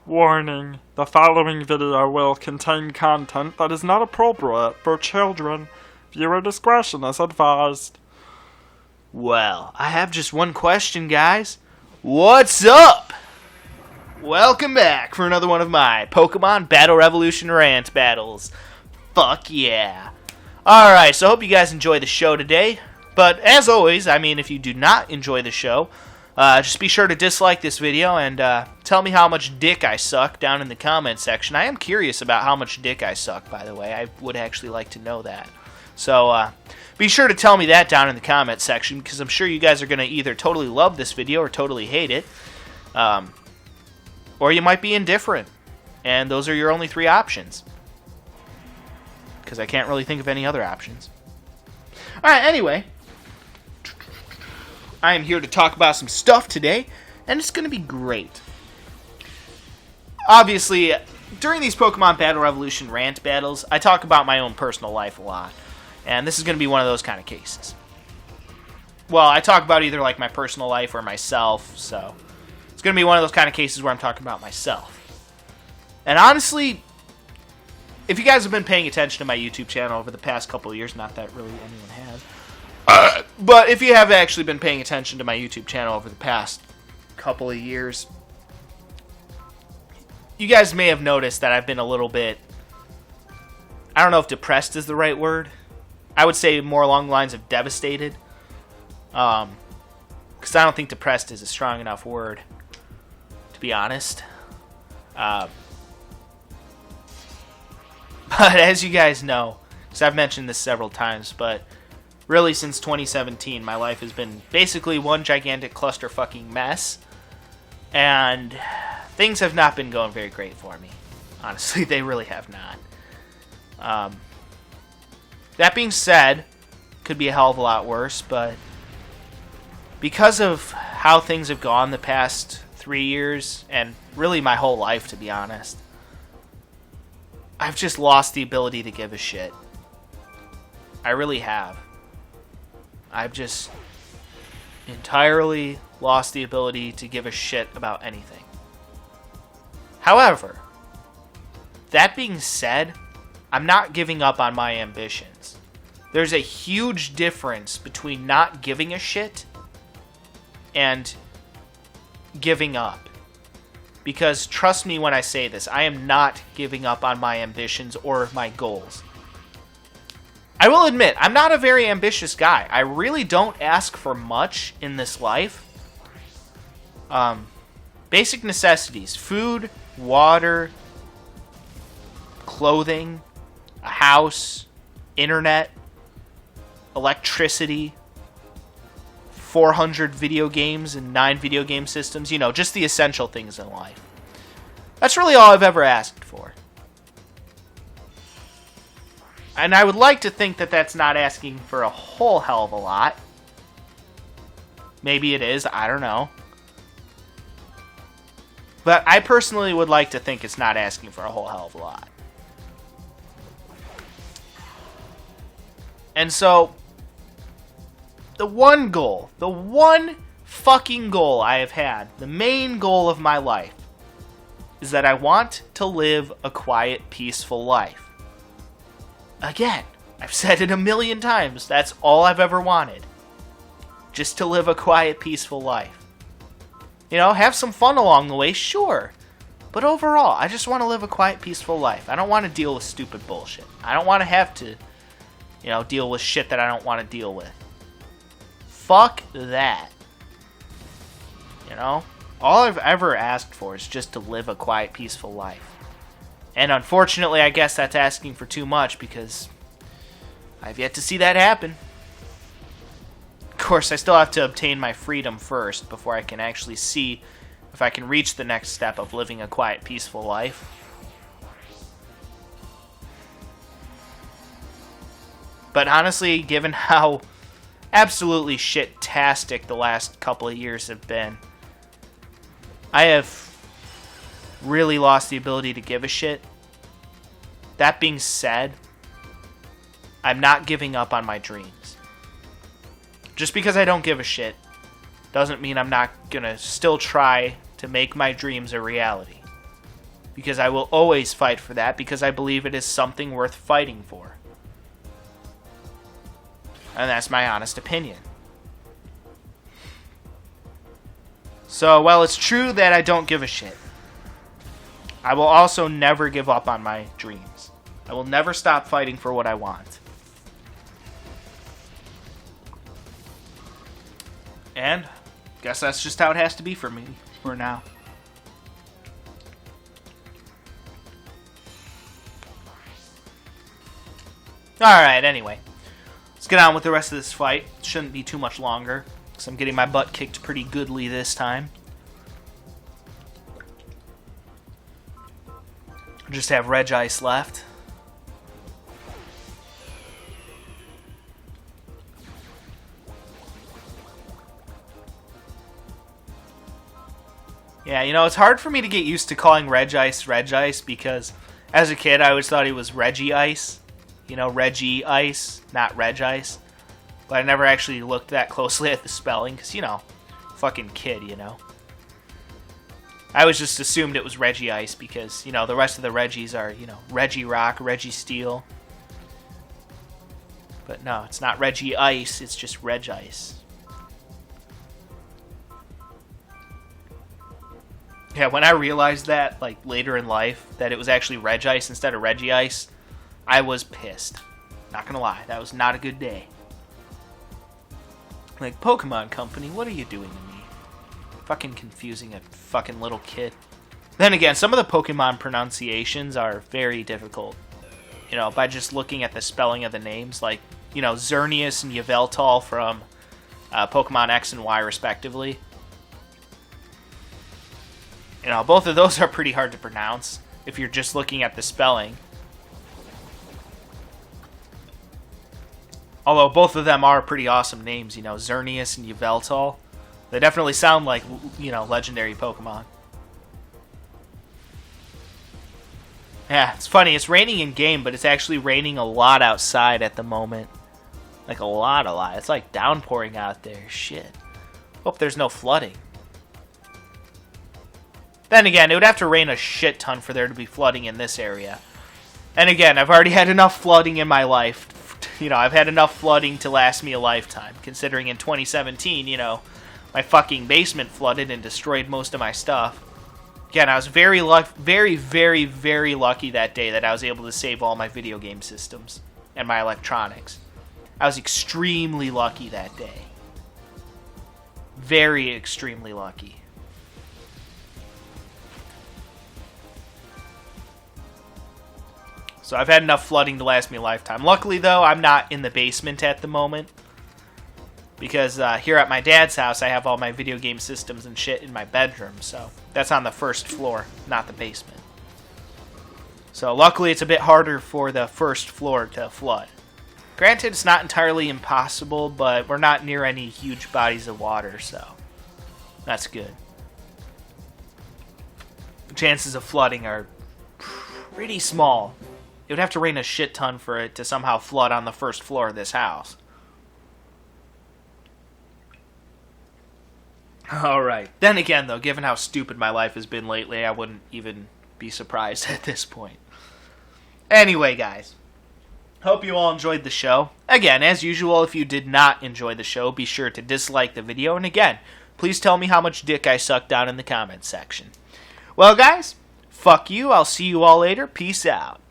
Warning, the following video will contain content that is not appropriate for children. Viewer discretion is advised. Well, I have just one question, guys. What's up? Welcome back for another one of my Pokemon Battle Revolution rant battles. Fuck yeah. Alright, so I hope you guys enjoy the show today. But as always, if you do not enjoy the show, just be sure to dislike this video and tell me how much dick I suck down in the comment section. I am curious about how much dick I suck, by the way. I would actually like to know that. So be sure to tell me that down in the comment section, because I'm sure you guys are going to either totally love this video or totally hate it. Or you might be indifferent. And those are your only three options. Because I can't really think of any other options. Alright, anyway. I am here to talk about some stuff today, and it's going to be great. Obviously, during these Pokemon Battle Revolution rant battles, I talk about my own personal life a lot. And this is going to be one of those kind of cases. Well, I talk about either like my personal life or myself, so it's going to be one of those kind of cases where I'm talking about myself. And honestly, if you guys have been paying attention to my YouTube channel over the past couple of years, not that really anyone has, but if you have actually been paying attention to my YouTube channel over the past couple of years, you guys may have noticed that I've been a little bit, I don't know if depressed is the right word. I would say more along the lines of devastated. Because I don't think depressed is a strong enough word, to be honest. But as you guys know, because I've mentioned this several times, but really since 2017, my life has been basically one gigantic clusterfucking mess. And things have not been going very great for me. Honestly, they really have not. That being said, could be a hell of a lot worse, but because of how things have gone the past 3 years, and really my whole life, to be honest, I've just lost the ability to give a shit. I really have. I've just entirely lost the ability to give a shit about anything. However, that being said, I'm not giving up on my ambitions. There's a huge difference between not giving a shit and giving up. Because trust me when I say this, I am not giving up on my ambitions or my goals. I will admit, I'm not a very ambitious guy. I really don't ask for much in this life. Basic necessities: food, water, clothing, a house, internet, electricity, 400 video games and 9 video game systems. You know, just the essential things in life. That's really all I've ever asked for. And I would like to think that that's not asking for a whole hell of a lot. Maybe it is, I don't know. But I personally would like to think it's not asking for a whole hell of a lot. And so, the one fucking goal I have had, the main goal of my life, is that I want to live a quiet, peaceful life. Again, I've said it a million times, that's all I've ever wanted. Just to live a quiet, peaceful life. You know, have some fun along the way, sure. But overall, I just want to live a quiet, peaceful life. I don't want to deal with stupid bullshit. I don't want to have to, deal with shit that I don't want to deal with. Fuck that. All I've ever asked for is just to live a quiet, peaceful life. And unfortunately, I guess that's asking for too much, because I've yet to see that happen. Of course, I still have to obtain my freedom first before I can actually see if I can reach the next step of living a quiet, peaceful life. But honestly, given how absolutely shit-tastic the last couple of years have been, I have really lost the ability to give a shit. That being said, I'm not giving up on my dreams. Just because I don't give a shit doesn't mean I'm not gonna still try to make my dreams a reality. because I will always fight for that, because I believe it is something worth fighting for. And that's my honest opinion. So, while it's true that I don't give a shit, I will also never give up on my dreams. I will never stop fighting for what I want. And guess that's just how it has to be for me for now. Alright, anyway. Let's get on with the rest of this fight. It shouldn't be too much longer, because I'm getting my butt kicked pretty goodly this time. I just have Regice left. Yeah, you know, it's hard for me to get used to calling Regice because as a kid I always thought he was Reggie Ice. You know, Reggie Ice, not Regice. But I never actually looked that closely at the spelling because, you know, fucking kid, you know. I always just assumed it was Reggie Ice because, you know, the rest of the Reggies are, you know, Reggie Rock, Reggie Steel. But no, it's not Reggie Ice, it's just Regice. Yeah, when I realized that, like, later in life, that it was actually Regice instead of Reggie Ice, I was pissed. Not gonna lie, that was not a good day. Like, Pokemon Company, what are you doing to me? Fucking confusing a fucking little kid. Then again, some of the Pokemon pronunciations are very difficult. You know, by just looking at the spelling of the names, like, you know, Xerneas and Yveltal from Pokemon X and Y, respectively. You know, both of those are pretty hard to pronounce if you're just looking at the spelling. Although both of them are pretty awesome names, you know, Xerneas and Yveltal. They definitely sound like, you know, legendary Pokemon. Yeah, it's funny. It's raining in-game, but it's actually raining a lot outside at the moment. Like, a lot. It's like downpouring out there. Shit. Hope there's no flooding. Then again, it would have to rain a shit ton for there to be flooding in this area. And again, I've already had enough flooding in my life. You know, I've had enough flooding to last me a lifetime. Considering in 2017, you know, my fucking basement flooded and destroyed most of my stuff. Again, I was very lucky that day that I was able to save all my video game systems and my electronics. I was extremely lucky that day. Very extremely lucky. So I've had enough flooding to last me a lifetime. Luckily, though, I'm not in the basement at the moment. Because here at my dad's house, I have all my video game systems and shit in my bedroom. So that's on the first floor, not the basement. So luckily, it's a bit harder for the first floor to flood. Granted, it's not entirely impossible, but we're not near any huge bodies of water, so that's good. The chances of flooding are pretty small. It would have to rain a shit ton for it to somehow flood on the first floor of this house. Alright. Then again, though, given how stupid my life has been lately, I wouldn't even be surprised at this point. Anyway, guys. Hope you all enjoyed the show. Again, as usual, if you did not enjoy the show, be sure to dislike the video. And again, please tell me how much dick I sucked down in the comments section. Well, guys, fuck you. I'll see you all later. Peace out.